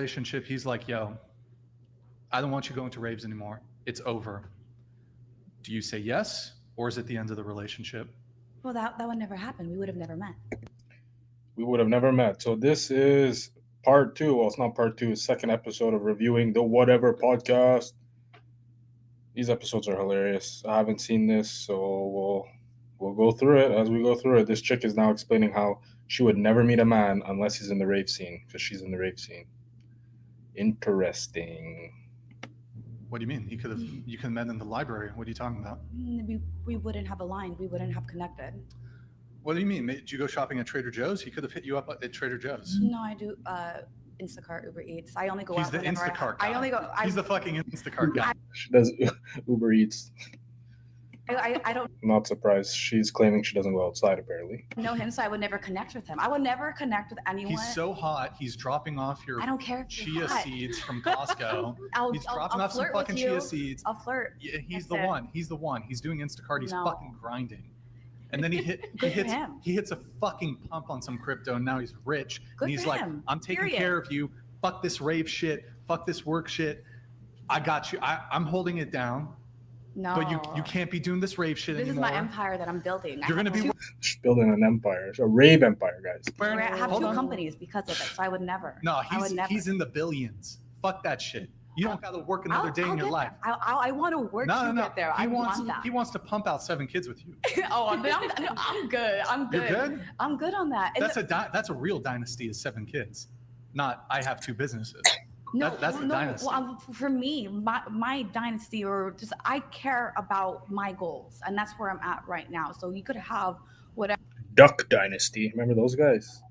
relationship, he's like, yo, I don't want you going to raves anymore. It's over. Do you say yes, or is it the end of the relationship? Well, that would never happen. We would have never met. We would have never met. So this is part two. Well, it's not part two. It's second episode of reviewing the Whatever podcast. These episodes are hilarious. I haven't seen this, so we'll go through it. As we go through it, this chick is now explaining how she would never meet a man unless he's in the rave scene because she's in the rave scene. Interesting. What do you mean? You could have met in the library. What are you talking about? We wouldn't have aligned. We wouldn't have connected. What do you mean? Did you go shopping at Trader Joe's? He could have hit you up at Trader Joe's. No, I do Instacart, Uber Eats. I only go He's out the whenever Instacart guy. I only go. He's the fucking Instacart guy. She does Uber Eats. I don't I'm not surprised. She's claiming she doesn't go outside, apparently. know him, so I would never connect with him. I would never connect with anyone. He's so hot. He's dropping off your I don't care if you're chia hot. seeds from Costco. He's dropping I'll off some flirt with fucking you. chia seeds. I'll flirt. Yeah, he's That's the it. one. He's the one. He's doing Instacart. He's No. fucking grinding. And then he Good for him. hits a fucking pump on some crypto, and now he's rich. Good and he's for like, him. I'm taking Period. care of you. Fuck this rave shit. Fuck this work shit. I got you. I'm holding it down. No. But you can't be doing this rave shit This anymore. is my empire that I'm building. You're gonna be She's building an empire. A rave empire, guys. I have Hold two on. companies because of it, so I would never. No, I would never. he's in the billions. Fuck that shit. You don't got to work another day I'll in your get life. there. I want to work to get there. He I wants want that. he wants to pump out 7 kids with you. Oh, I'm good. I'm good. You're good? I'm good on that. And That's a real dynasty is 7 kids. Not I have 2 businesses. no, that's the dynasty. Well, for me, my dynasty, or just I care about my goals, and that's where I'm at right now. So you could have whatever Duck Dynasty. Remember those guys?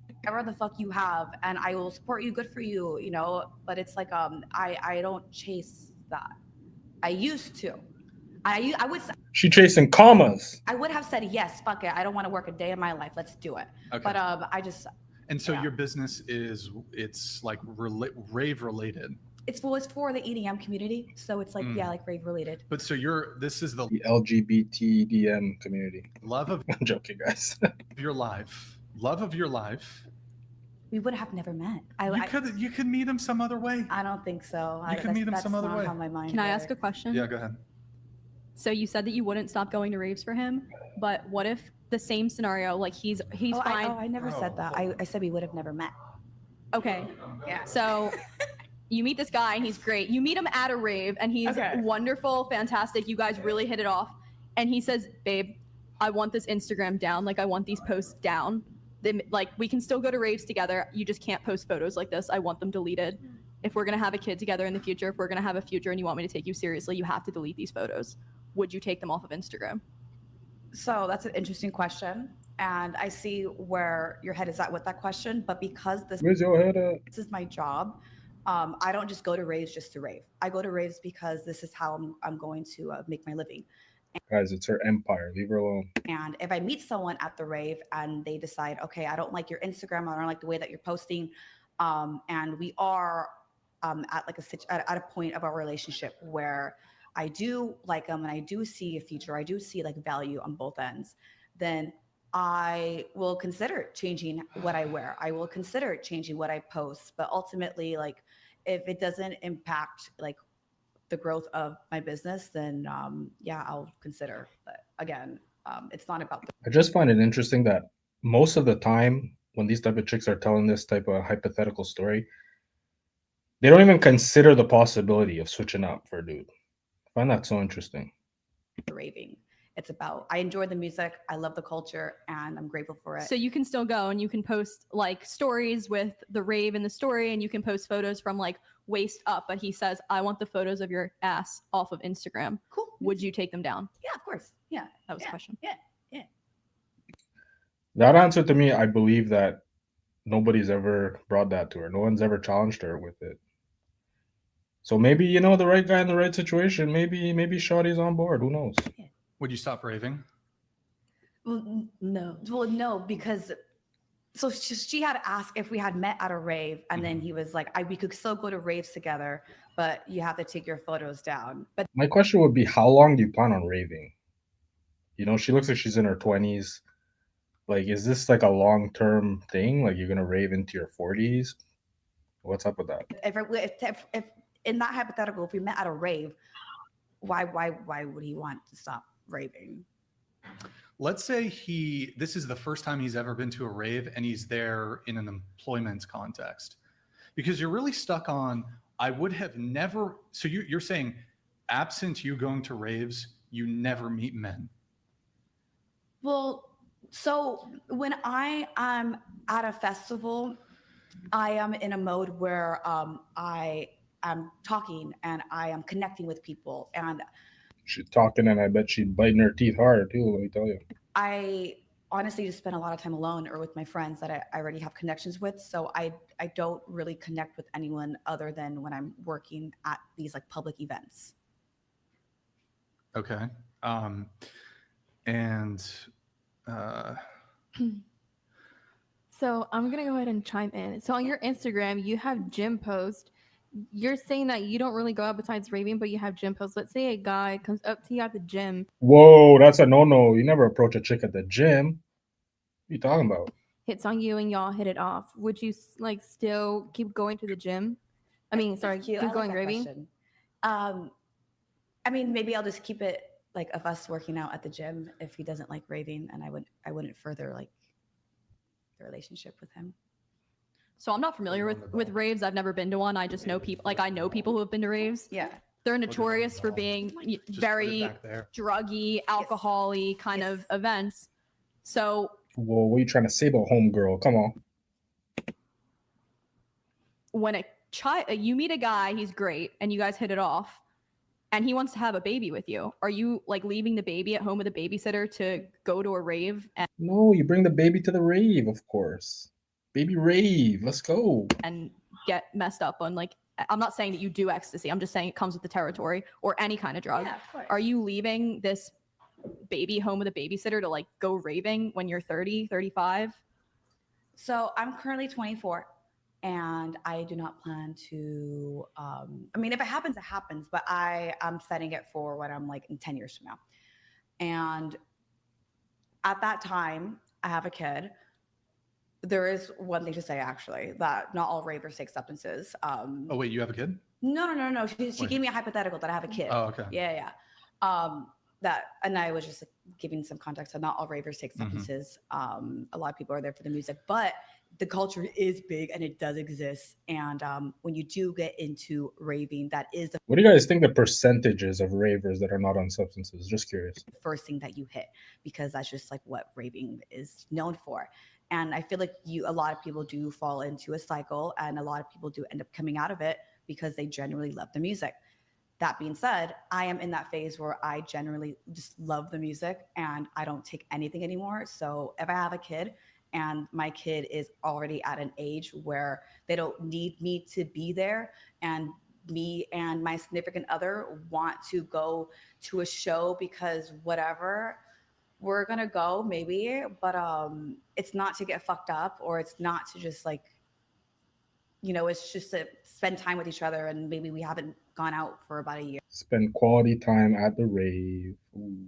the fuck you have, and I will support you. Good for you, you know. But it's like I don't chase that. I used to. She chasing commas. I would have said yes. Fuck it. I don't want to work a day in my life. Let's do it. Okay. But I just. And so Yeah. your business it's like rave related. It's for the EDM community, so it's like like rave related. But so this is the The LGBTDM community. love of I'm joking, guys. your life. Love of your life. We would have never met. You could meet him some other way. I don't think so. You could meet him some other way. How my mind Can I ask a works. question? Yeah, go ahead. So you said that you wouldn't stop going to raves for him, but what if the same scenario, like he's fine. I never said that. I said we would have never met. Okay. Yeah. So you meet this guy and he's great. You meet him at a rave and he's Okay. wonderful, fantastic. You guys really hit it off. And he says, babe, I want this Instagram down. Like I want these posts down. Like we can still go to raves together. You just can't post photos like this. I want them deleted. If we're going to have a kid together in the future, if we're going to have a future and you want me to take you seriously, you have to delete these photos. Would you take them off of Instagram? So that's an interesting question, and I see where your head is at with that question. But because Where's your head at? this is my job, I don't just go to raves just to rave. I go to raves because this is how I'm going to make my living. Guys, it's her empire. Leave her alone. And if I meet someone at the rave and they decide, okay, I don't like your Instagram, I don't like the way that you're posting, and we are at like at a point of our relationship where I do like them and I do see a future, I do see like value on both ends, then I will consider changing what I wear. I will consider changing what I post. But ultimately, like if it doesn't impact like the growth of my business, then yeah, I'll consider. But again, it's not about I just find it interesting that most of the time when these type of chicks are telling this type of hypothetical story, they don't even consider the possibility of switching up for a dude. I find that so interesting. the raving. It's about I enjoy the music, I love the culture, and I'm grateful for it. So you can still go and you can post like stories with the rave in the story and you can post photos from like waist up. But he says, I want the photos of your ass off of Instagram. Cool. Would you take them down? Yeah, of course. Yeah. That was Yeah. the question. Yeah. That answer to me, I believe that nobody's ever brought that to her. No one's ever challenged her with it. So maybe, the right guy in the right situation, maybe Shawty's on board. Who knows? Would you stop raving? Well, no. Well, no, because so she had asked if we had met at a rave, and then he was like, we could still go to raves together, but you have to take your photos down. But My question would be, how long do you plan on raving? She looks like she's in her 20s. Like, is this like a long-term thing? Like, you're going to rave into your 40s? What's up with that? If in that hypothetical, if we met at a rave, why would he want to stop raving? Let's say this is the first time he's ever been to a rave and he's there in an employment context. Because you're really stuck on, I would have never, so you're saying, absent you going to raves, you never meet men. Well, so when I am at a festival, I am in a mode where I am talking and I am connecting with people, and She's talking, and I bet she's biting her teeth hard too. Let me tell you. I honestly just spend a lot of time alone or with my friends that I already have connections with. So I don't really connect with anyone other than when I'm working at these like public events. Okay. So I'm gonna go ahead and chime in. So on your Instagram, you have gym posts. You're saying that you don't really go out besides raving, but you have gym posts. Let's say a guy comes up to you at the gym, Whoa, that's a no-no. You never approach a chick at the gym. What are you talking about? hits on you, and y'all hit it off. Would you like still keep going to the gym? I mean, sorry, Cute. keep I going like that raving. question. I mean, maybe I'll just keep it like of us working out at the gym if he doesn't like raving, and I wouldn't further like the relationship with him. So I'm not familiar with raves. I've never been to one. I just know people. Like I know people who have been to raves. Yeah. They're notorious for being Just very put it back there. druggy, alcohol-y kind Yes. of events. So Whoa, what are you trying to say about homegirl? Come on. when you meet a guy, he's great, and you guys hit it off, and he wants to have a baby with you, are you like leaving the baby at home with a babysitter to go to a rave No, you bring the baby to the rave, of course. Baby rave. Let's go. and get messed up on like? I'm not saying that you do ecstasy. I'm just saying it comes with the territory or any kind of drug. Yeah, of course. Are you leaving this baby home with a babysitter to like go raving when you're 30, 35? So I'm currently 24 and I do not plan to, I mean, if it happens, it happens, but I'm setting it for when I'm like in 10 years from now. And at that time, I have a kid. There is one thing to say actually, that not all ravers take substances. Oh, wait, you have a kid? No. She Wait. gave me a hypothetical that I have a kid. Oh, okay. Yeah. And I was just giving some context. So not all ravers take substances. A lot of people are there for the music, but the culture is big and it does exist. And when you do get into raving, that is the What do you guys think the percentages of ravers that are not on substances? Just curious. first thing that you hit, because that's just like what raving is known for. And I feel like a lot of people do fall into a cycle, and a lot of people do end up coming out of it because they genuinely love the music. That being said, I am in that phase where I generally just love the music and I don't take anything anymore. So if I have a kid and my kid is already at an age where they don't need me to be there, and me and my significant other want to go to a show because whatever, we're gonna go maybe, but it's not to get fucked up, or it's not to just like, it's just to spend time with each other, and maybe we haven't gone out for about a year. Spend quality time at the rave. Ooh.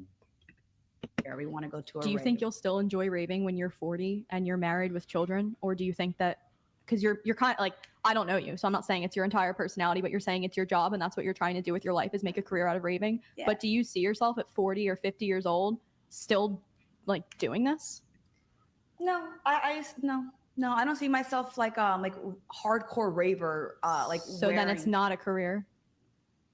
We want to go to a Do you rave. think you'll still enjoy raving when you're 40 and you're married with children? Or do you think that because you're kind of like, I don't know you, so I'm not saying it's your entire personality, but you're saying it's your job and that's what you're trying to do with your life is make a career out of raving. Yeah. But do you see yourself at 40 or 50 years old still like doing this? No, no, I don't see myself like hardcore raver. So then it's not a career.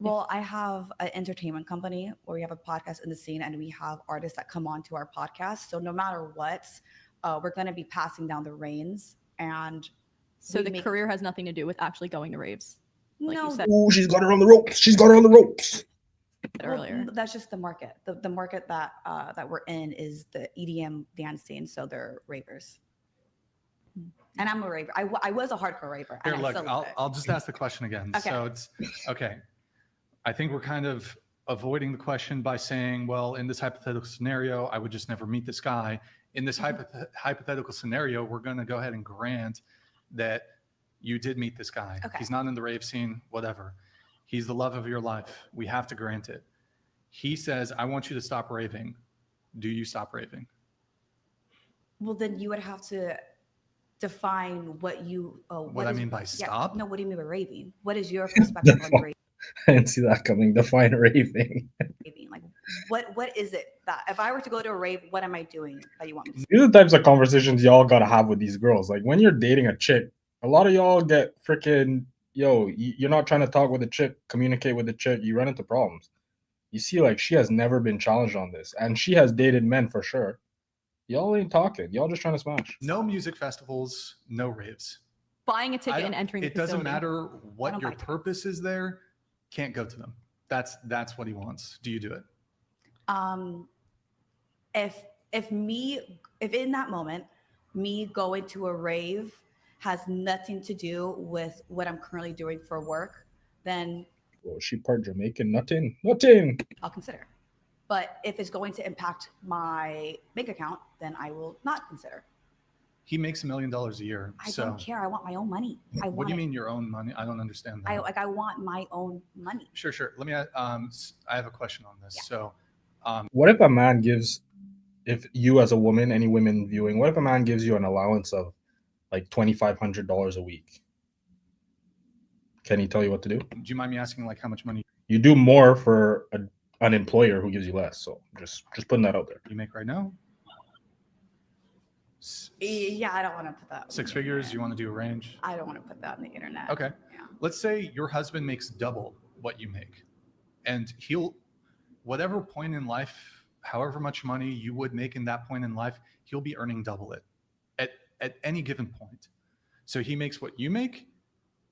Well, I have an entertainment company where we have a podcast in the scene, and we have artists that come on to our podcast. So no matter what, we're going to be passing down the reins. And so the career has nothing to do with actually going to raves. Like no, you said Ooh, she's got her on the ropes. She's got her on the ropes. earlier. That's just the market. The market that we're in is the EDM dance scene. So they're ravers. And I'm a raver. I was a hardcore raver. Here, and look, I still love it. I'll just ask the question again. Okay. So it's okay. I think we're kind of avoiding the question by saying, well, in this hypothetical scenario, I would just never meet this guy. In this hypothetical scenario, we're going to go ahead and grant that you did meet this guy. Okay. He's not in the rave scene, whatever. He's the love of your life. We have to grant it. He says, I want you to stop raving. Do you stop raving? Well, then you would have to define what you. What I mean by stop? No, what do you mean by raving? What is your perspective on raving? I didn't see that coming. Define raving. Like, what is it that if I were to go to a rave, what am I doing that you want me to? These are the types of conversations y'all gotta have with these girls. Like when you're dating a chick, a lot of y'all get freaking you're not trying to talk with a chick, communicate with a chick. You run into problems. You see, like she has never been challenged on this, and she has dated men for sure. Y'all ain't talking. Y'all just trying to smash. No music festivals, no raves. Buying a ticket and entering the It doesn't facility. matter what don't your buy tickets. purpose is there. Can't go to them. That's what he wants. Do you do it? If in that moment, me going to a rave has nothing to do with what I'm currently doing for work, then Well, she part Jamaican. Nothing. Nothing. I'll consider. But if it's going to impact my bank account, then I will not consider. He makes $1 million a year. I so don't care. I want my own money. what do you mean your own money? I don't understand that. I want my own money. Sure. Let me. I have a question on this. Yeah. So, What if a man gives, if you as a woman, any women viewing, what if a man gives you an allowance of like $2,500 a week? Can he tell you what to do? do you mind me asking, like, how much money You do more for an employer who gives you less. So just putting that out there. you make right now? Yeah, I don't want to put that. Six figures? You want to do a range? I don't want to put that on the internet. Okay. Yeah. Let's say your husband makes double what you make, and whatever point in life, however much money you would make in that point in life, he'll be earning double it at any given point. So he makes what you make,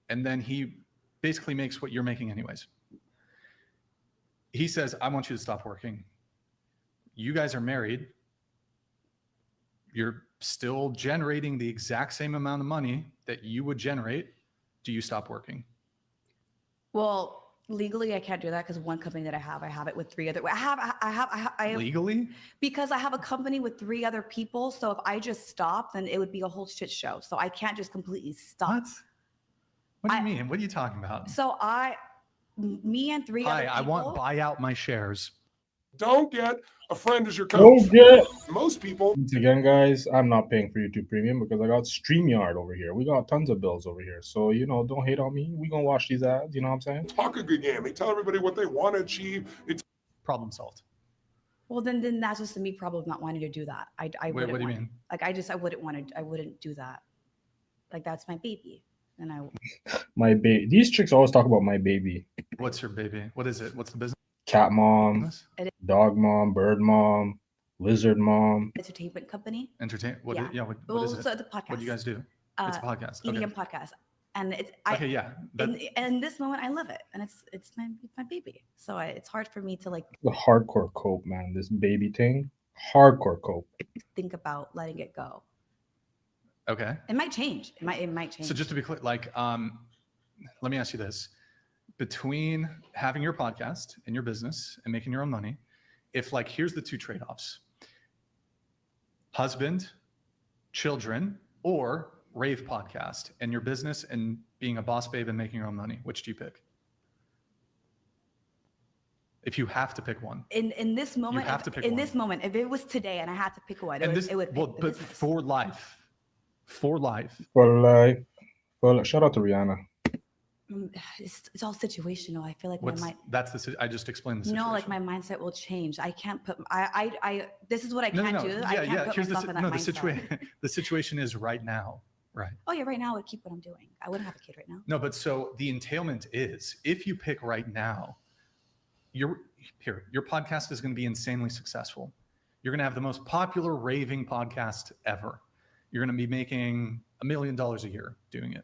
and then he basically makes what you're making anyways. He says, I want you to stop working. You guys are married. You're still generating the exact same amount of money that you would generate. Do you stop working? Well, legally, I can't do that because one company that I have it with three other. I have Legally? because I have a company with three other people. So if I just stop, then it would be a whole shit show. So I can't just completely stop. What do you mean? What are you talking about? So me and three other people. I want buy out my shares. Don't get a friend as your coach. Don't get. Most people. Once again, guys, I'm not paying for YouTube Premium because I got StreamYard over here. We got tons of bills over here. So, don't hate on me. We going to watch these ads. You know what I'm saying? Talk a good game. They tell everybody what they want to achieve. Problem solved. Well, then that's just a me problem of not wanting to do that. Wait, what do you mean? Like I wouldn't do that. Like that's my baby, and My baby. These chicks always talk about my baby. What's your baby? What is it? What's the business? Cat mom, dog mom, bird mom, lizard mom. entertainment company. Entertain. What? Yeah. What Well, is it? so the podcast. What do you guys do? It's a podcast. EDM Okay. podcast, and it's Okay. Yeah. and in this moment I love it, and it's my baby. So it's hard for me to like The hardcore cope, man. This baby thing, hardcore cope. think about letting it go. Okay. It might change. It might change. So just to be clear, like, let me ask you this: between having your podcast and your business and making your own money, if like here's the two trade-offs: husband, children, or rave podcast and your business and being a boss babe and making your own money, which do you pick? If you have to pick one. In this moment, You have to pick in one. this moment, if it was today and I had to pick one, it would pick the but business. for life. For life. For life. Shout out to Rihanna. It's all situational. I feel like my mind. I just explained the situation. No, like my mindset will change. I can't put. I. This is what I can't do. Yeah, I can't yeah. put Here's myself in that the mindset. situation. The situation is right now. Right. Oh yeah, right now I would keep what I'm doing. I wouldn't have a kid right now. No, but so the entailment is if you pick right now, your podcast is going to be insanely successful. You're going to have the most popular raving podcast ever. You're going to be making $1 million a year doing it.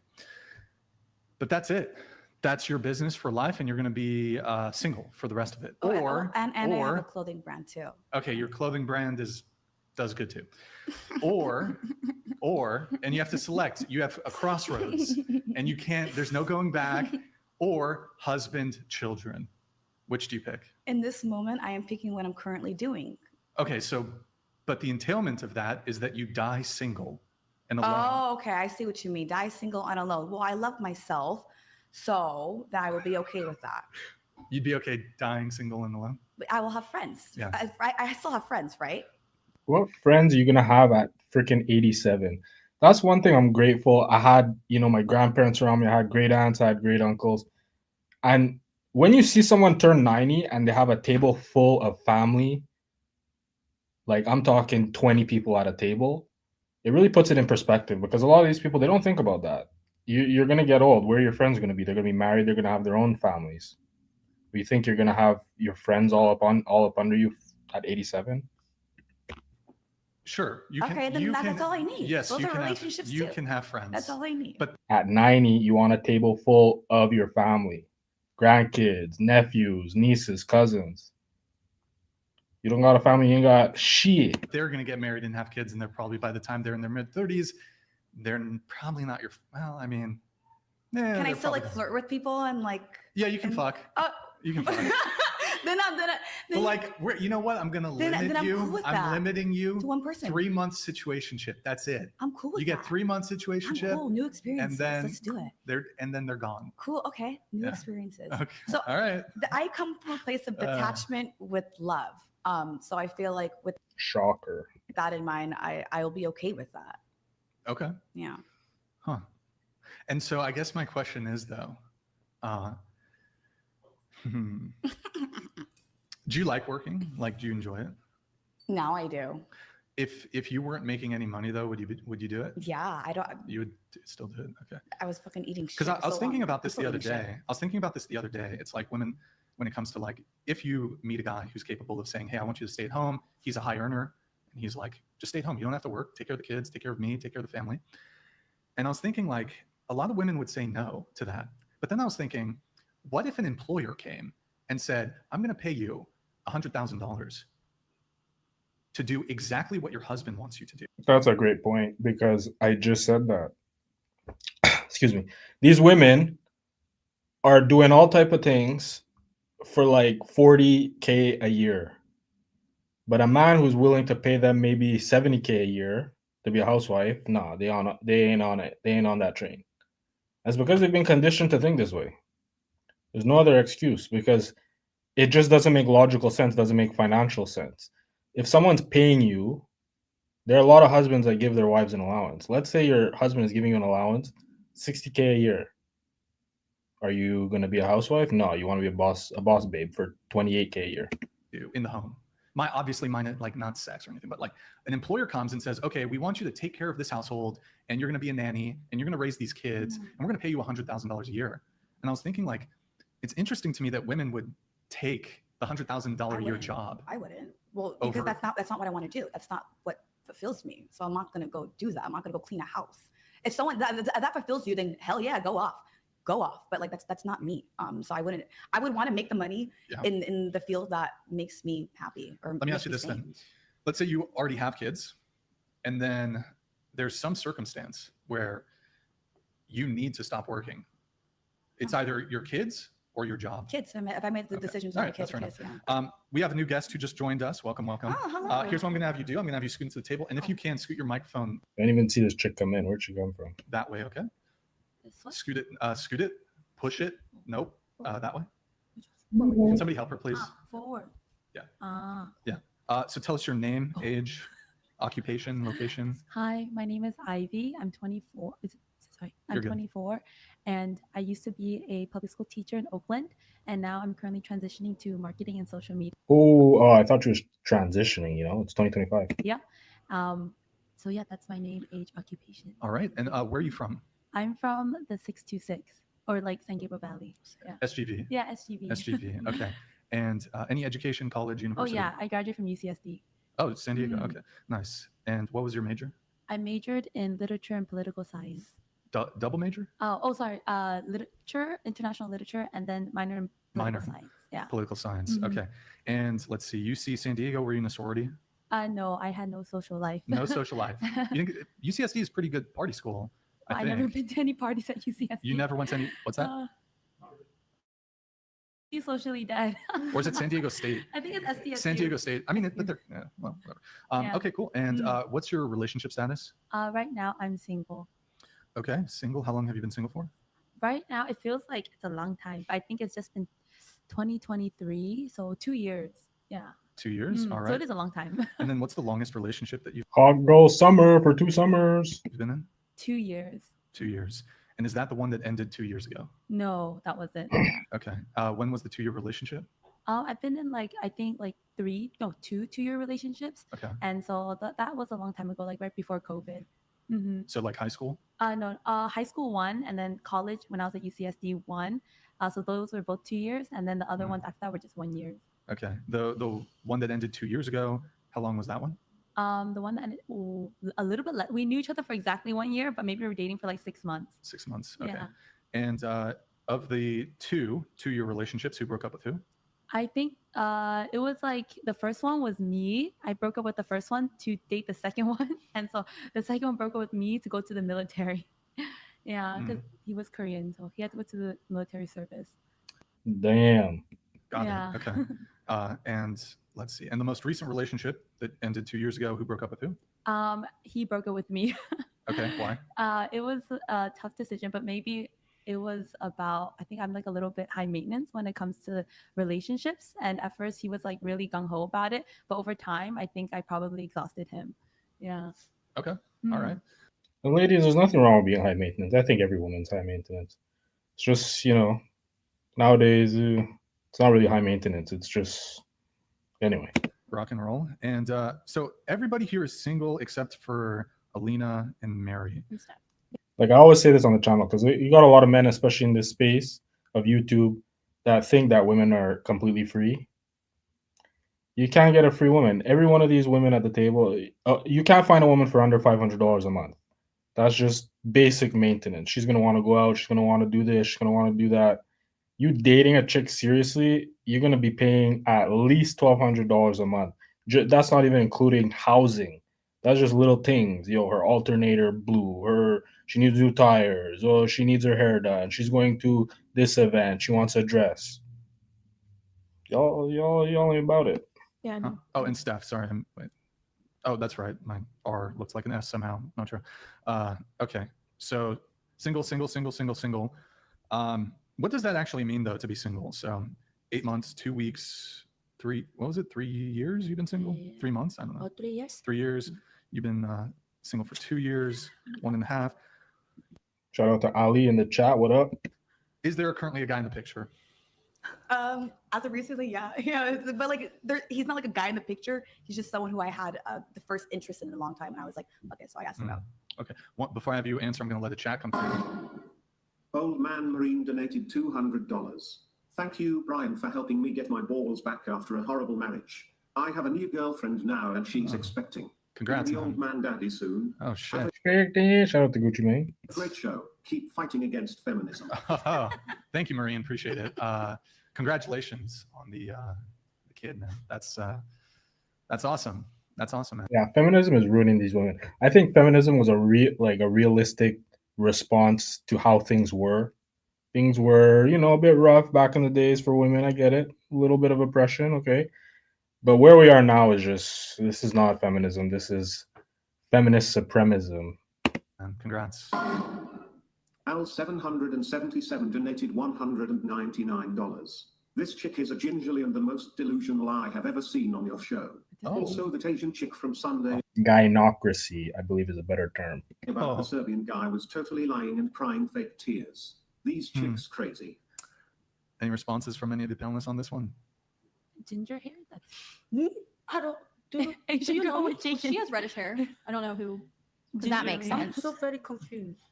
But that's it. That's your business for life, and you're going to be single for the rest of it. I have a clothing brand too. Okay, your clothing brand does good too. Or and you have to select. You have a crossroads, and you can't. There's no going back. Or husband, children. Which do you pick? In this moment, I am picking what I'm currently doing. Okay, but the entailment of that is that you die single and alone. Oh, okay. I see what you mean. Die single and alone. Well, I love myself, so that I would be okay with that. You'd be okay dying single and alone? But I will have friends. Yeah. I still have friends, right? What friends are you going to have at freaking 87? That's one thing I'm grateful. I had, my grandparents around me. I had great aunts, I had great uncles. And when you see someone turn 90 and they have a table full of family, like I'm talking 20 people at a table, it really puts it in perspective because a lot of these people, they don't think about that. You're going to get old. Where are your friends going to be? They're going to be married. They're going to have their own families. You think you're going to have your friends all up under you at 87? Sure. Okay, then that's all I need. Yes, Those you are can relationships you too. can have friends. That's all I need. But At 90, you want a table full of your family, grandkids, nephews, nieces, cousins. You don't got a family, you ain't got shit. they're going to get married and have kids, and they're probably, by the time they're in their mid 30s, they're probably not your. Well, I mean, yeah. Can I they're still probably- flirt with people and Yeah, you can fuck. You can fuck. But you know what? I'm gonna then limit I'm you. cool with I'm that. limiting you to one person. 3 months situationship. That's it. I'm cool with You get that. 3 months I'm situationship, cool. New experiences. then Let's do it. and then they're gone. Cool. Okay. New Yeah. experiences. Okay. So all right. I come from a place of detachment with love. So I feel like with Shocker. that in mind, I will be okay with that. Okay. Yeah. Huh. And so I guess my question is though, do you like working? Like, do you enjoy it? Now I do. If you weren't making any money though, would you do it? Yeah. I don't. You would still do it. Okay. I was fucking eating shit. Because I was so thinking long. about I'm this still the other eating shit. day. I was thinking about this the other day. It's like women, when it comes to like, if you meet a guy who's capable of saying, "Hey, I want you to stay at home." He's a high earner, and he's like, "Just stay at home. You don't have to work. Take care of the kids. Take care of me. Take care of the family." And I was thinking like, a lot of women would say no to that. But then I was thinking, what if an employer came and said, "I'm going to pay you $100,000 to do exactly what your husband wants you to do"? That's a great point because I just said that. Excuse me. These women are doing all type of things for like 40K a year. But a man who's willing to pay them maybe 70K a year to be a housewife, nah, they ain't on it. They ain't on that train. That's because they've been conditioned to think this way. There's no other excuse because it just doesn't make logical sense, doesn't make financial sense. If someone's paying you, there are a lot of husbands that give their wives an allowance. Let's say your husband is giving you an allowance, 60K a year. Are you going to be a housewife? No, you want to be a boss babe for 28K a year. In the home. Mine, like not sex or anything, but like an employer comes and says, "Okay, we want you to take care of this household, and you're going to be a nanny, and you're going to raise these kids, and we're going to pay you $100,000 a year." And I was thinking, like, it's interesting to me that women would take the $100,000 a year job. I wouldn't. Well, because that's not what I want to do. That's not what fulfills me. So I'm not going to go do that. I'm not going to go clean a house. If someone that fulfills you, then hell yeah, go off. But like that's not me. So I would want to make the money in the field that makes me happy. Or let me ask you this then. Let's say you already have kids, and then there's some circumstance where you need to stop working. It's either your kids or your job. Kids. If I made the decisions on my kids, yeah. We have a new guest who just joined us. Welcome. Oh, hello. Here's what I'm going to have you do. I'm going to have you scoot to the table, and if you can, scoot your microphone. I didn't even see this chick come in. Where'd she come from? That way, okay? Scoot it, push it. Nope, that way. Can somebody help her, please? Forward. Yeah. Yeah. So tell us your name, age, occupation, location. Hi, my name is Ivy. I'm 24. I'm 24, and I used to be a public school teacher in Oakland, and now I'm currently transitioning to marketing and social media. Oh, I thought you was transitioning. It's 2025. Yeah. So yeah, that's my name, age, occupation. All right. And where are you from? I'm from the 626, or like San Gabriel Valley. Yeah. SGV. Yeah, SGV. SGV. Okay. And any education, college, university? Oh yeah, I graduated from UCSD. Oh, San Diego. Okay, nice. And what was your major? I majored in literature and political science. Double major? Sorry. Literature, international literature, and then minor in political science. Yeah. Political science. Mm-hmm. Okay. And let's see. UC San Diego. Were you in a sorority? No, I had no social life. No social life. UCSD is pretty good party school. I've never been to any parties at UCSD. You never went to any? What's that? He's socially dead. Or is it San Diego State? I think it's SDSU. San Diego State. I mean, but they're well, whatever. Okay, cool. And what's your relationship status? Right now, I'm single. Okay, single. How long have you been single for? Right now, it feels like it's a long time. I think it's just been 2023, so 2 years. Yeah. 2 years. All right. So it is a long time. And then what's the longest relationship that you've Hot girl summer for 2 summers. been in? 2 years. 2 years. And is that the one that ended 2 years ago? No, that wasn't. Yeah. Okay. When was the 2-year relationship? I've been in like, I think like 2-year relationships. Okay. And so that was a long time ago, like right before COVID. Mm-hmm. So like high school? No, high school 1, and then college when I was at UCSD 1. So those were both 2 years, and then the other ones after that were just 1 year. Okay. The one that ended 2 years ago, how long was that one? The one that ended, a little bit less. We knew each other for exactly 1 year, but maybe we were dating for like 6 months. 6 months. Okay. Yeah. And of the 2-year relationships, who broke up with who? I think it was like the first one was me. I broke up with the first one to date the second one. And so the second one broke up with me to go to the military. Yeah, because he was Korean. So he had to go to the military service. Damn. Got Yeah. it. Okay. And let's see. And the most recent relationship that ended 2 years ago, who broke up with who? He broke up with me. Okay. Why? It was a tough decision, but maybe it was about, I think I'm like a little bit high maintenance when it comes to relationships. And at first he was like really gung-ho about it. But over time, I think I probably exhausted him. Yeah. Okay. All right. And ladies, there's nothing wrong with being high maintenance. I think every woman's high maintenance. It's just, nowadays, it's not really high maintenance. It's just, anyway. Rock and roll. And so everybody here is single except for Alina and Mary. Like I always say this on the channel because you got a lot of men, especially in this space of YouTube, that think that women are completely free. You can't get a free woman. Every one of these women at the table, you can't find a woman for under $500 a month. That's just basic maintenance. She's gonna want to go out. She's gonna want to do this. She's gonna want to do that. You dating a chick seriously, you're gonna be paying at least $1,200 a month. That's not even including housing. That's just little things. Her alternator blew. She needs new tires. Or she needs her hair done. She's going to this event. She wants a dress. Y'all ain't about it. Yeah. Huh? Oh, and Steph. Sorry. Wait. Oh, that's right. My R looks like an S somehow. Not sure. Okay. So single. What does that actually mean though to be single? So 8 months, 2 weeks, 3. What was it? 3 years you've been single? 3 months? I don't know. 3 years. 3 years. You've been single for 2 years, 1.5. Shout out to Ali in the chat. What up? Is there currently a guy in the picture? As of recently, yeah, but like, he's not like a guy in the picture. He's just someone who I had the first interest in a long time, and I was like, okay, so I asked him out. Okay. Before I have you answer, I'm going to let the chat come through. Old Man Marine donated $200. Thank you, Brian, for helping me get my balls back after a horrible marriage. I have a new girlfriend now, and she's expecting. Congrats, the man. old man daddy soon. Oh shit! Shout out to Gucci Mane. Great show. Keep fighting against feminism. Thank you, Maureen. Appreciate it. Congratulations on the kid, man. That's awesome. That's awesome, man. Yeah, feminism is ruining these women. I think feminism was a realistic response to how things were. Things were, a bit rough back in the days for women. I get it. A little bit of oppression, okay. But where we are now is this is not feminism. This is feminist supremacism. And congrats. Al777 donated $199. This chick is a gingerly and the most delusional I have ever seen on your show. Oh. Also, that Asian chick from Sunday Gynocracy, I believe, is a better term. about the Serbian guy was totally lying and crying fake tears. These chicks crazy. Any responses from any of the panelists on this one? Ginger hair? That's I don't do. Asian you girl know? with ginger. She has reddish hair. I don't know who. Does that make Ginger hair. sense? I'm so very confused.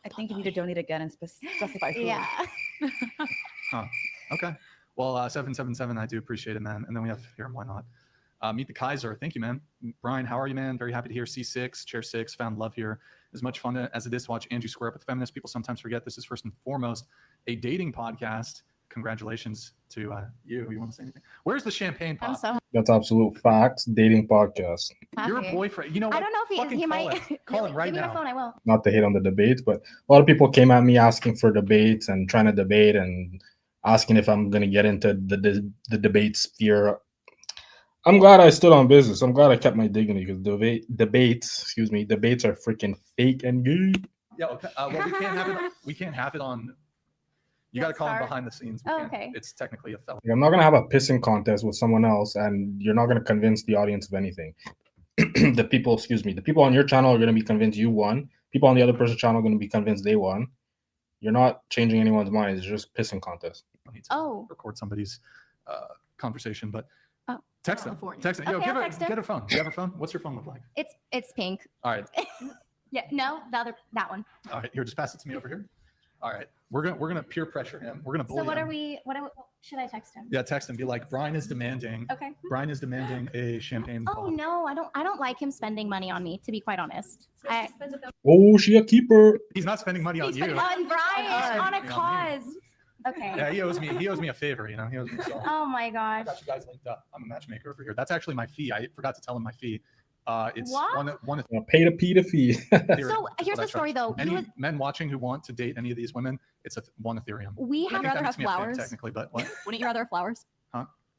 I think you need to donate again and specify who. Yeah. Okay. Well, 777, I do appreciate it, man. And then we have here, why not? Meet the Kaiser. Thank you, man. Brian, how are you, man? Very happy to hear C6, Chair 6, found love here. As much fun as it is to watch Andrew square up with feminists, people sometimes forget this is first and foremost a dating podcast. Congratulations to you. You want to say anything? Where's the champagne I'm pop? so That's absolute facts. Dating podcast. Your happy. boyfriend. You know what? I don't know if Fucking he call might. it. Call him right Give me now. your phone. I will. Not to hate on the debates, but a lot of people came at me asking for debates and trying to debate and asking if I'm going to get into the debate sphere. I'm glad I stood on business. I'm glad I kept my dignity because debates are freaking fake and gay. Yeah. Okay. Well, we can't have it on. You got to call him Start. behind the scenes. We Oh, can't. okay. It's technically a felony. I'm not going to have a pissing contest with someone else and you're not going to convince the audience of anything. the people on your channel are going to be convinced you won. People on the other person's channel are going to be convinced they won. You're not changing anyone's mind. It's just pissing contest. I need to record somebody's conversation, but Oh. text them. Before you- Text them. Yo, Okay, give I'll her, text her. get her phone. Do you have her phone? What's your phone look like? It's pink. All right. Yeah, no, that one. All right. Here, just pass it to me over here. All right. We're gonna peer pressure him. We're gonna bully So what him. are we? What should I text him? Yeah, text him. Be like, Brian is demanding. Okay. Brian is demanding a champagne. Oh pop." no, I don't like him spending money on me. To be quite honest, Oh, she a keeper. He's not spending money on He's you. spending on Brian on a Yeah, me. cause. Okay. Yeah, he owes me a favor. You know, he owes me. So. Oh my I gosh. got you guys linked up. I'm a matchmaker over here. That's actually my fee. I forgot to tell him my fee. It's What? one Pay the fee. Ethereum. So That's here's what I the story charge. though. He Any was, men watching who want to date any of these women, it's one Ethereum. we I have think rather that makes have me a fan flowers? technically, but what? Wouldn't you rather have flowers?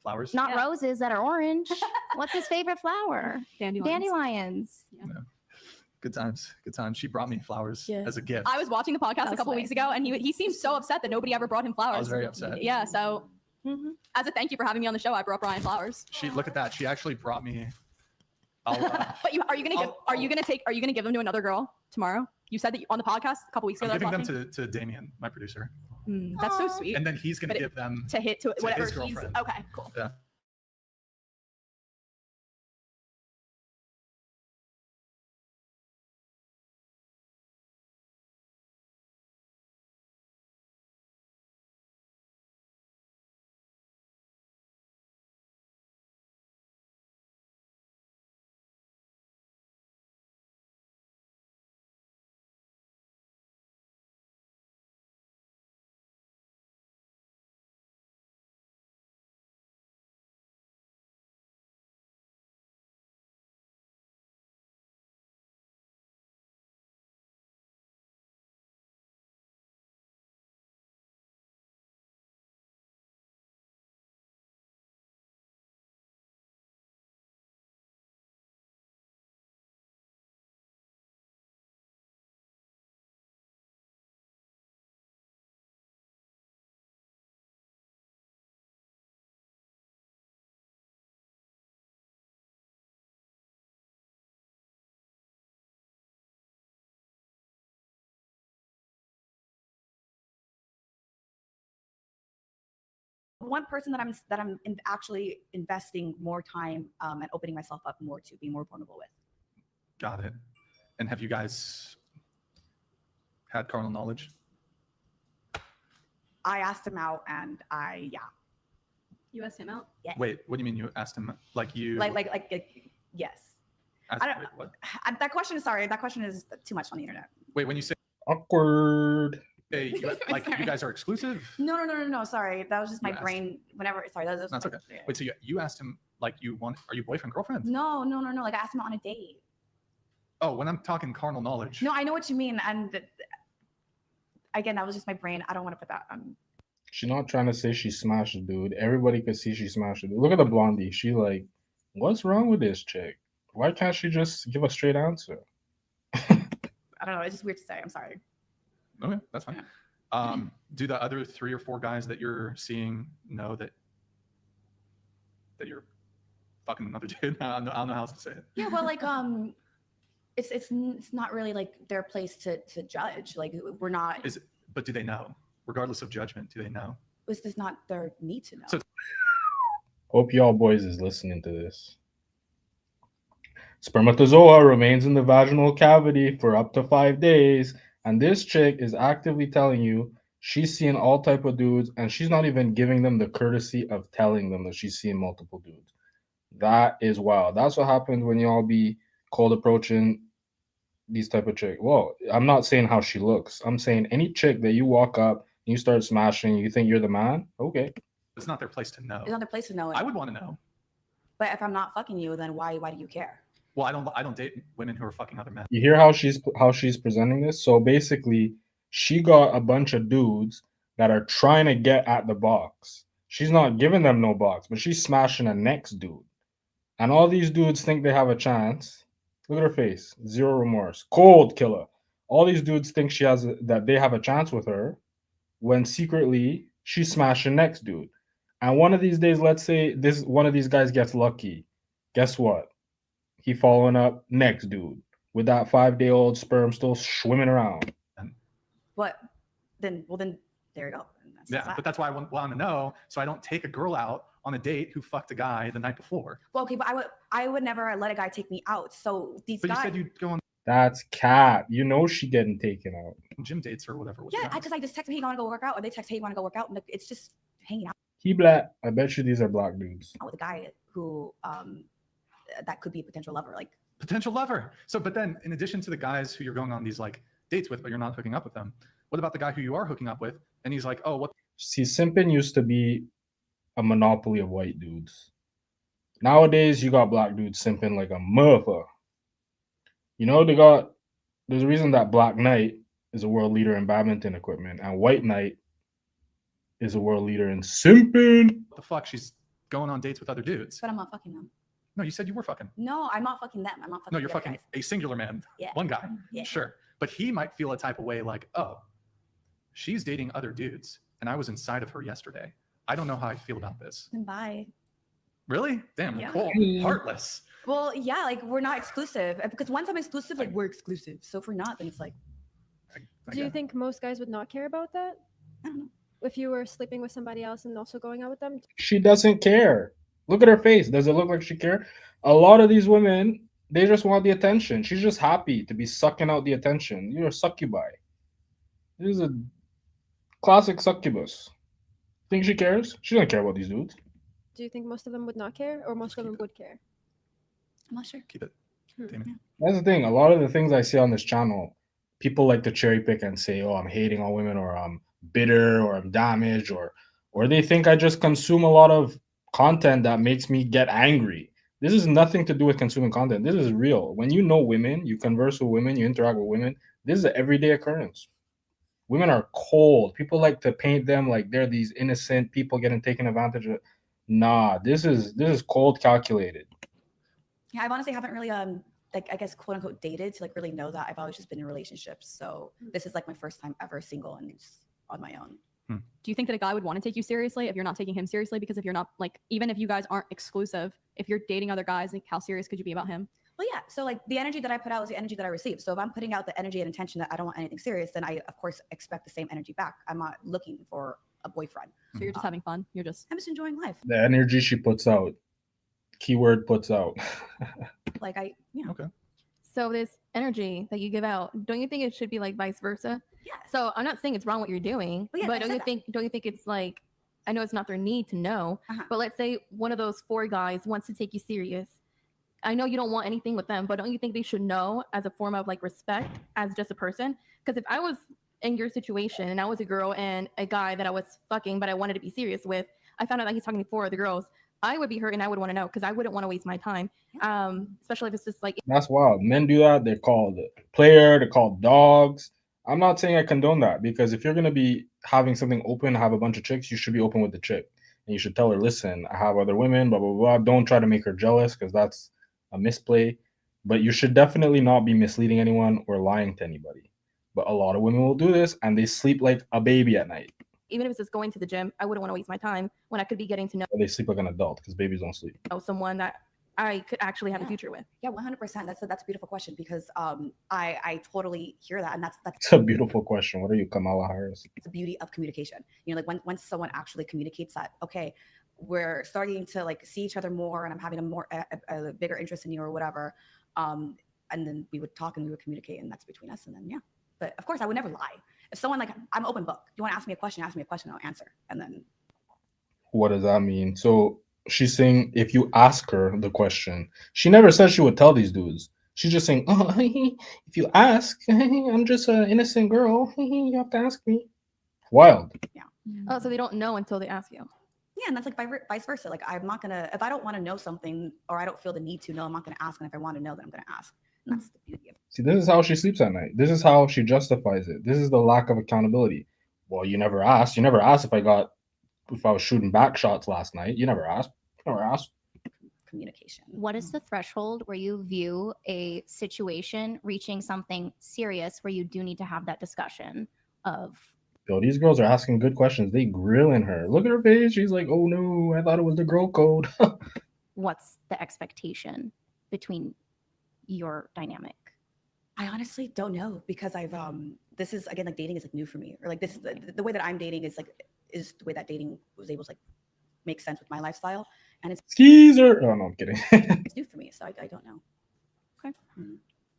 Flowers? not Yeah. roses that are orange. What's his favorite flower? Dandelions. Dandelions. Good times. Good times. She brought me flowers Yeah. as a gift. I was watching the podcast a That's couple nice. weeks ago, and he seemed so upset that nobody ever brought him flowers. I was very upset. Yeah, so as a thank you for having me on the show, I brought Brian flowers. She look at that. She actually brought me. But are you gonna give them to another girl tomorrow? You said that on the podcast a couple weeks ago. I'm that I giving was them watching. to Damien, my producer, That's so Aw. sweet. and then he's gonna But give them. to hit to whatever his he's girlfriend. okay, cool. Yeah. One person that I'm actually investing more time and opening myself up more to be more vulnerable with. Got it. And have you guys had carnal knowledge? I asked him out, and You asked him out. Wait, what do you mean you asked him? Like you? yes. asked, I don't- wait, what? That question is sorry. That question is too much on the internet. Wait, when you say Awkward. like you guys are exclusive? No. Sorry, that was just my You asked. brain. Whenever, sorry, that was That's okay. yeah. Wait, so you asked him like are you boyfriend girlfriend? No. Like I asked him out on a date. Oh, when I'm talking carnal knowledge. No, I know what you mean, and again, that was just my brain. I don't want to put that on. She's not trying to say she smashed a dude. Everybody could see she smashed a dude. Look at the blondie. She like, what's wrong with this chick? Why can't she just give a straight answer? I don't know. It's just weird to say. I'm sorry. Okay, that's fine. Do the other 3 or 4 guys that you're seeing know that you're fucking another dude? I don't know how else to say it. Yeah, well, like it's not really like their place to judge. Like we're not. But do they know? Regardless of judgment, do they know? It's just not their need to know. So- Hope y'all boys is listening to this. Spermatozoa remains in the vaginal cavity for up to 5 days, and this chick is actively telling you she's seeing all type of dudes, and she's not even giving them the courtesy of telling them that she's seeing multiple dudes. That is wild. That's what happens when y'all be cold approaching these type of chick. Well, I'm not saying how she looks. I'm saying any chick that you walk up, you start smashing, you think you're the man. Okay. It's not their place to know. It's not their place to know it. I would want to know. But if I'm not fucking you, then why do you care? Well, I don't date women who are fucking other men. You hear how she's presenting this? So basically, she got a bunch of dudes that are trying to get at the box. She's not giving them no box, but she's smashing a next dude. And all these dudes think they have a chance. Look at her face. Zero remorse. Cold killer. All these dudes think that they have a chance with her when secretly she's smashing next dude. And one of these days, let's say one of these guys gets lucky. Guess what? He following up next dude with that 5-day-old sperm still swimming around. But then, there you go. That's Yeah, that. but that's why I want to know, so I don't take a girl out on a date who fucked a guy the night before. Well, okay, but I would never let a guy take me out. So these But guys. you said you'd go on That's cat. You know she getting taken out. gym dates or whatever. with Yeah, guys. because I just text me, hey, you want to go work out? Or they text, hey, you want to go work out? And it's just hanging out He black. I bet you these are black dudes. with a guy who that could be a potential lover. Like, Potential lover. So, but then in addition to the guys who you're going on these like dates with, but you're not hooking up with them, what about the guy who you are hooking up with? And he's like, oh, what See, simping used to be a monopoly of white dudes. Nowadays, you got black dudes simping like a motherfucker. You know, there's a reason that Black Knight is a world leader in badminton equipment, and White Knight is a world leader in simping. the fuck? She's going on dates with other dudes. but I'm not fucking them. No, you said you were fucking. No, I'm not fucking them. I'm not fucking. No, you're the other fucking guys. a singular man. Yeah. One guy. Yeah. Sure. But he might feel a type of way like, oh, she's dating other dudes. And I was inside of her yesterday. I don't know how I feel about this. Then bye. Really? Damn, Yeah. Nicole, heartless. Well, yeah, like we're not exclusive because once I'm exclusive, like we're exclusive. So if we're not, then it's like I Do you get it. think most guys would not care about that? I don't know. If you were sleeping with somebody else and also going out with them? She doesn't care. Look at her face. Does it look like she care? A lot of these women, they just want the attention. She's just happy to be sucking out the attention. You're a succubi. This is a classic succubus. Think she cares? She doesn't care about these dudes. Do you think most of them would not care or most of them would care? I'm not sure. Keep it. Hmm. Damon. That's the thing. A lot of the things I see on this channel, people like to cherry pick and say, "Oh, I'm hating on women," or "I'm bitter," or "I'm damaged," or they think I just consume a lot of content that makes me get angry. This is nothing to do with consuming content. This is real. When you know women, you converse with women, you interact with women. This is an everyday occurrence. Women are cold. People like to paint them like they're these innocent people getting taken advantage of. Nah, this is cold, calculated. Yeah, I honestly haven't really like I guess quote unquote dated to like really know that. I've always just been in relationships. So this is like my first time ever single and just on my own. Do you think that a guy would want to take you seriously if you're not taking him seriously? Because if you're not, like, even if you guys aren't exclusive, if you're dating other guys, like, how serious could you be about him? Well, yeah. So like the energy that I put out is the energy that I receive. So if I'm putting out the energy and intention that I don't want anything serious, then I of course expect the same energy back. I'm not looking for a boyfriend. So you're just having fun. You're just I'm just enjoying life. The energy she puts out. Keyword puts out. Like I, you know, Okay. So this energy that you give out, don't you think it should be like vice versa? yeah. So I'm not saying it's wrong what you're doing, Well, yeah, I but don't said you that. think it's like, I know it's not their need to know, Uh-huh. but let's say one of those 4 guys wants to take you serious. I know you don't want anything with them, but don't you think they should know as a form of like respect as just a person? Because if I was in your situation and I was a girl and a guy that I was fucking but I wanted to be serious with, I found out that he's talking to 4 other girls, I would be hurt and I would want to know because I wouldn't want to waste my time. Especially if it's just like That's wild. Men do that. They're called player. They're called dogs. I'm not saying I condone that because if you're gonna be having something open, have a bunch of chicks, you should be open with the chick, and you should tell her, "Listen, I have other women. Blah blah blah." Don't try to make her jealous because that's a misplay. But you should definitely not be misleading anyone or lying to anybody. But a lot of women will do this, and they sleep like a baby at night. even if it's just going to the gym, I wouldn't want to waste my time when I could be getting to know Or they sleep like an adult because babies don't sleep. someone that I could actually have a Yeah. future with. Yeah, 100%. That's a beautiful question because I totally hear that, and that's It's a beautiful question. What are you, Kamala Harris? the beauty of communication. You know, like once someone actually communicates that, okay, we're starting to like see each other more, and I'm having a bigger interest in you or whatever, and then we would talk and we would communicate, and that's between us. And then yeah, but of course I would never lie. If someone like I'm open book, you want to ask me a question, I'll answer, and then What does that mean? So she's saying if you ask her the question, she never said she would tell these dudes. She's just saying, "Oh, if you ask, I'm just an innocent girl. You have to ask me." Wild. Oh, so they don't know until they ask you. yeah, and that's like vice versa. Like I'm not gonna if I don't want to know something or I don't feel the need to know, I'm not gonna ask, and if I want to know, then I'm gonna ask. And that's the beauty of it. See, this is how she sleeps at night. This is how she justifies it. This is the lack of accountability. Well, you never asked. You never asked if I was shooting back shots last night. You never asked. You never asked. Communication. What is the threshold where you view a situation reaching something serious where you do need to have that discussion of Yo, these girls are asking good questions. They grilling her. Look at her face. She's like, "Oh no, I thought it was the girl code." what's the expectation between your dynamic? I honestly don't know because I've this is again like dating is like new for me, or like this is the way that I'm dating is the way that dating was able to like make sense with my lifestyle, and it's Skeezer. Oh no, I'm kidding. it's new for me, so I don't know. Okay.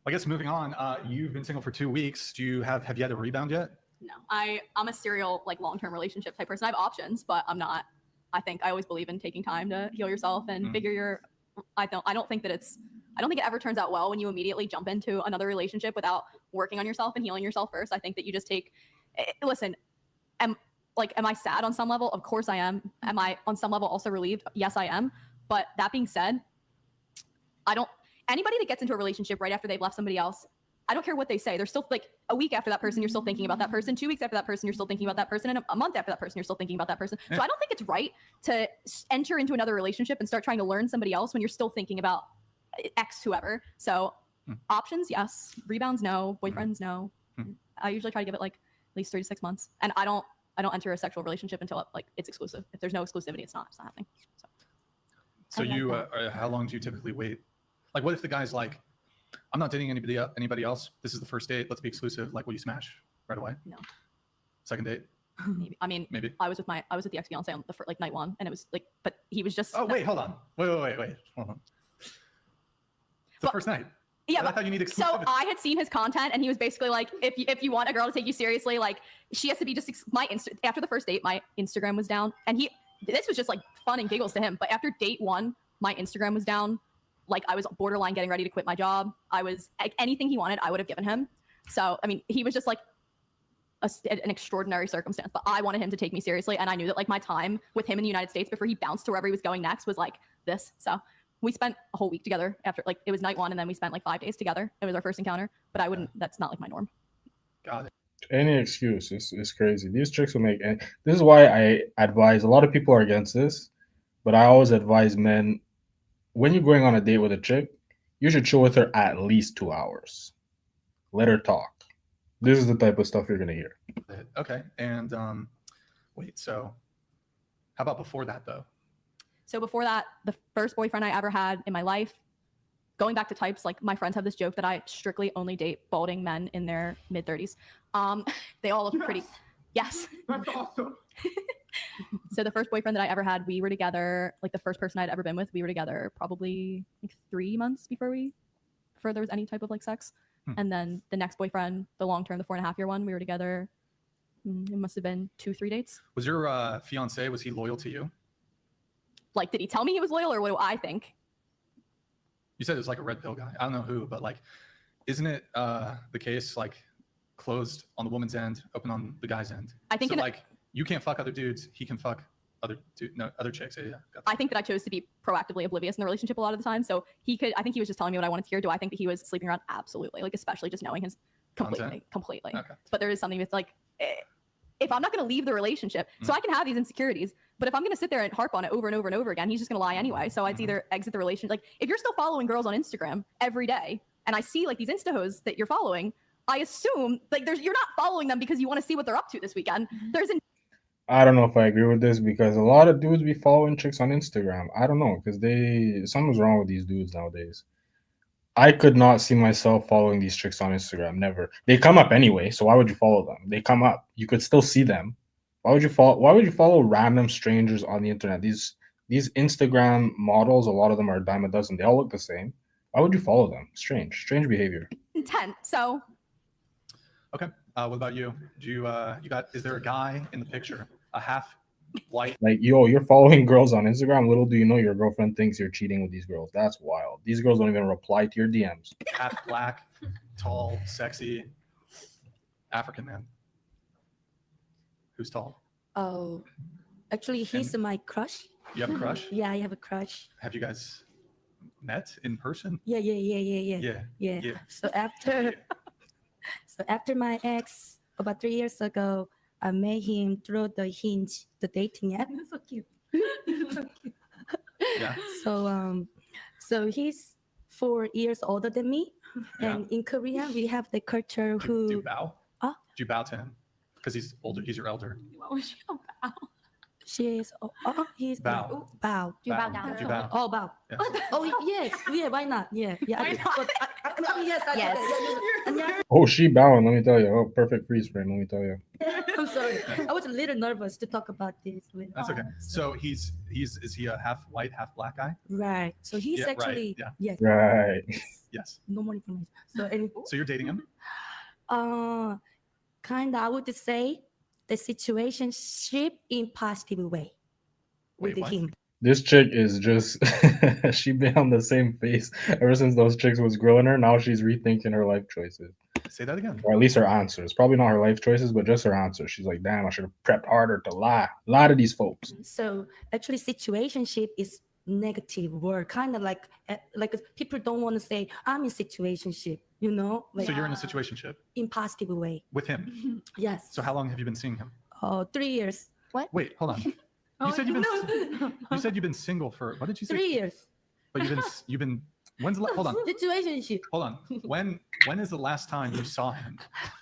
I guess moving on. You've been single for 2 weeks. Do you have you had a rebound yet? No, I'm a serial like long-term relationship type person. I have options, but I'm not. I think I always believe in taking time to heal yourself and figure your. I don't think it ever turns out well when you immediately jump into another relationship without working on yourself and healing yourself first. I think that you just take. Listen, am I sad on some level? Of course I am. Am I on some level also relieved? Yes, I am. But that being said, anybody that gets into a relationship right after they've left somebody else, I don't care what they say. They're still like a week after that person, you're still thinking about that person. 2 weeks after that person, you're still thinking about that person. And a month after that person, you're still thinking about that person. So I don't think it's right to enter into another relationship and start trying to learn somebody else when you're still thinking about X whoever. So options, yes. Rebounds, no. Boyfriends, no. I usually try to give it like at least 3 to 6 months. And I don't enter a sexual relationship until like it's exclusive. If there's no exclusivity, it's not happening. So you, how long do you typically wait? Like, what if the guy's like, I'm not dating anybody else. This is the first date. Let's be exclusive. Like, will you smash right away? No. Second date? Maybe. I mean, maybe. I was with the ex-fiance on the like night one, and it was like, but he was just. Oh wait, hold on. Wait. Hold on. It's the first night. Yeah, I thought you need exclusivity. So I had seen his content, and he was basically like, if you want a girl to take you seriously, like she has to be just after the first date, my Instagram was down, and this was just like fun and giggles to him. But after date one, my Instagram was down. Like I was borderline getting ready to quit my job. I was like, anything he wanted, I would have given him. So I mean, he was just like an extraordinary circumstance. But I wanted him to take me seriously, and I knew that like my time with him in the United States before he bounced to wherever he was going next was like this. So we spent a whole week together after like it was night one, and then we spent like 5 days together. It was our first encounter, but I wouldn't. That's not like my norm. Got it. Any excuse is crazy. These chicks will make. And this is why I advise. A lot of people are against this, but I always advise men. When you're going on a date with a chick, you should chill with her at least 2 hours. Let her talk. This is the type of stuff you're gonna hear. Okay, and wait. So, how about before that though? So before that, the first boyfriend I ever had in my life, going back to types, like my friends have this joke that I strictly only date balding men in their mid-30s. They all look pretty. Yes. That's awesome. So the first boyfriend that I ever had, we were together, like the first person I'd ever been with, we were together probably like 3 months before there was any type of like sex. And then the next boyfriend, the long-term, the 4.5-year one, we were together. It must have been 2-3 dates. Was your fiance, was he loyal to you? Like, did he tell me he was loyal, or what do I think? You said it was like a red pill guy. I don't know who, but like, isn't it the case like closed on the woman's end, open on the guy's end? I think so, like you can't fuck other dudes. He can fuck other chicks. Yeah. I think that I chose to be proactively oblivious in the relationship a lot of the time. So I think he was just telling me what I wanted to hear. Do I think that he was sleeping around? Absolutely. Like, especially just knowing his completely. Okay. But there is something that's like, if I'm not going to leave the relationship, so I can have these insecurities, but if I'm going to sit there and harp on it over and over and over again, he's just going to lie anyway. So I'd either exit the relationship. Like, if you're still following girls on Instagram every day, and I see like these Insta-hoes that you're following, I assume like you're not following them because you want to see what they're up to this weekend. I don't know if I agree with this because a lot of dudes be following chicks on Instagram. I don't know because something's wrong with these dudes nowadays. I could not see myself following these chicks on Instagram. Never. They come up anyway, so why would you follow them? They come up. You could still see them. Why would you follow random strangers on the internet? These Instagram models, a lot of them are a dime a dozen. They all look the same. Why would you follow them? Strange behavior. Intent. So. Okay. What about you? Do you is there a guy in the picture? A half white? Like, you're following girls on Instagram. Little do you know your girlfriend thinks you're cheating with these girls. That's wild. These girls don't even reply to your DMs. Half black, tall, sexy, African man. Who's tall? Oh, actually, he's my crush. You have a crush? Yeah, I have a crush. Have you guys met in person? Yeah. Yeah. So after my ex, about 3 years ago, I met him through the Hinge, the dating app. So cute. So cute. Yeah. So he's 4 years older than me, and in Korea we have the culture who. Do you bow? Do you bow to him? Because he's older. He's your elder. What was she on bow? She is. He's bow. Bow. Do you bow down? Do you bow? Oh, bow. Yeah. Oh, yes. Yeah, why not? Yeah. Why not? But Yes, I Yes. And yeah, Oh, she bowing. Let me tell you. Oh, perfect freeze frame. Let me tell you. I'm sorry. I was a little nervous to talk about this. With That's okay. So he's is he a half white, half black guy? Right. So he's Yeah, right, actually yeah. yes. Right. Yes. No more information. So and So you're dating him? kind of I would say the situation shift in positive way Wait, with what? him. This chick is just she been on the same face ever since those chicks was grilling her. Now she's rethinking her life choices. Say that again. Or at least her answers. Probably not her life choices, but just her answers. She's like, damn, I should have prepped harder to lie. Lie to these folks. So actually, situationship is negative word, kind of like people don't want to say I'm in situationship. You know, like So you're in a situationship in positive way. with him. Yes. So how long have you been seeing him? 3 years. What? Wait, hold on. You said you've been you said you've been single for what did you say? 3 years. But you've been when's the hold on. Situationship. Hold on. When is the last time you saw him?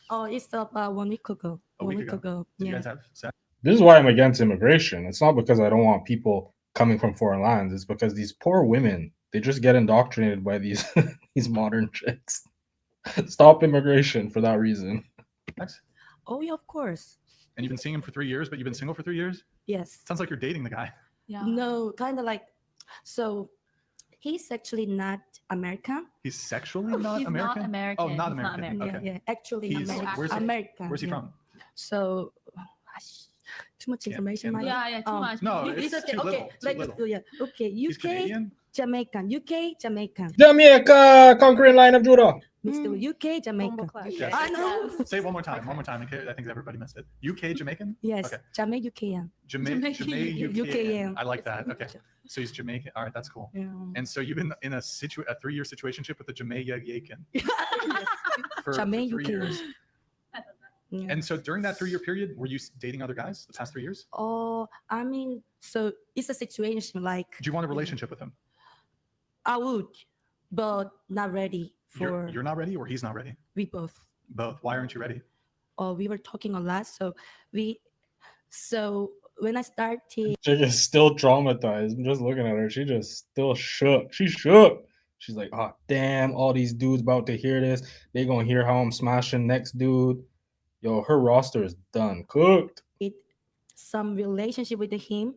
Oh, it's about 1 week ago. A week ago. Did you Yeah. guys have sex? This is why I'm against immigration. It's not because I don't want people coming from foreign lands. It's because these poor women, they just get indoctrinated by these these modern chicks. Stop immigration for that reason. Sex? Oh yeah, of course. And you've been seeing him for 3 years, but you've been single for 3 years? Yes. Sounds like you're dating the guy. Yeah. No, kind of like. So, he's actually not American. He's sexually not He's American? not American. Oh, not He's not American. American. Okay. Yeah, actually not He's American. where's he, American. where's he yeah. from? So, too much information. Canada? Maya? Yeah, too much. No, It's it's okay. too Okay, little. Too like little. yeah. Okay, He's UK, Canadian? Jamaican. UK, Jamaican. Jamaica, conquering line of Judah. Mr. UK, Jamaican. Bomboclat. Yes. I know. Say it one more time. One more time. Okay, I think everybody missed it. UK Jamaican? Yes, Okay. Jamaican, UKN. Jamaican UKN. I like that. Okay. So he's Jamaican. All right, that's cool. Yeah. And so you've been in a 3-year situationship with the Jamaican for Jamaican. 3 years. Yeah. And so during that 3-year period, were you dating other guys the past 3 years? Oh, I mean, so it's a situation like Do you want a relationship with him? I would, but not ready for You're not ready, or he's not ready? we both. Both. Why aren't you ready? Oh, we were talking a lot, so when I started, Chick is still traumatized. I'm just looking at her. She just still shook. She shook. She's like, oh damn, all these dudes about to hear this. They gonna hear how I'm smashing next dude. Yo, her roster is done. Cooked. some relationship with him.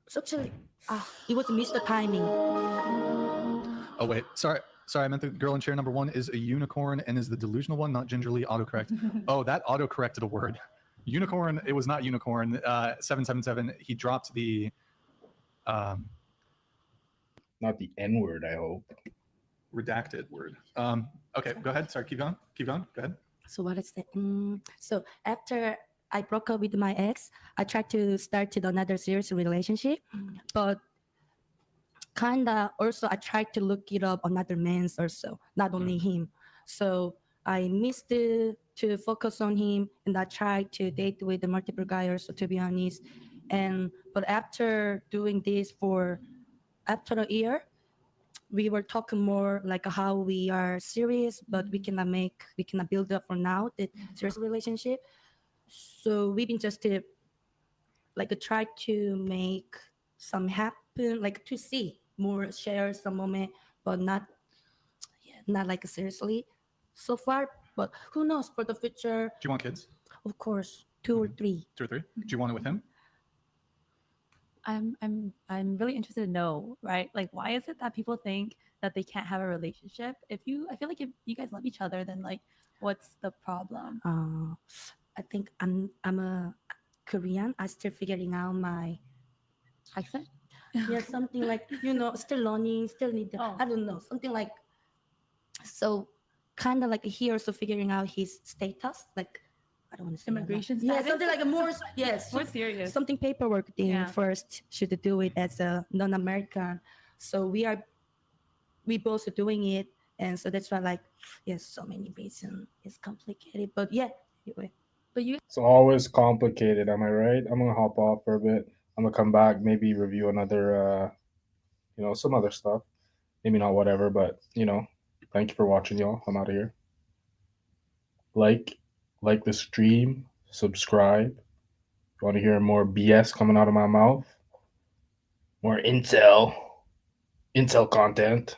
So actually, it was missed the timing. Oh wait, sorry. I meant the girl in chair number 1 is a unicorn and is the delusional one, not gingerly autocorrect. Oh, that autocorrected a word. Unicorn. It was not unicorn. 777. He dropped the. Not the N word, I hope. Redacted word. Okay, go ahead. Sorry, keep going. Go ahead. So what is that? So after I broke up with my ex, I tried to start another serious relationship, but kinda also I tried to look it up on other men's also, not only him. So I missed to focus on him, and I tried to date with the multiple guys also, to be honest. But after doing this after a year, we were talking more like how we are serious, but we cannot build up for now the serious relationship. So we've been just try to make some happen, like to see more, share some moment, but not like seriously so far. But who knows for the future? Do you want kids? Of course, 2 or 3. 2 or 3. Do you want it with him? I'm really interested to know, right? Like, why is it that people think that they can't have a relationship? I feel like if you guys love each other, then like, what's the problem? I think I'm a Korean. I'm still figuring out my accent. Yeah, something like still learning, still need. I don't know, something like. So, kind of like he also figuring out his status, like. I don't want to say immigration that. Yeah, status? something like a more more serious. Something paperwork thing Yeah. first should do it as a non-American. So we both are doing it, and so that's why so many reasons. It's complicated, but yeah, anyway. But you It's always complicated, am I right? I'm gonna hop off for a bit. I'm gonna come back, maybe review another some other stuff. Maybe not whatever, but thank you for watching, y'all. I'm out of here. Like the stream, subscribe. You want to hear more BS coming out of my mouth? More intel content.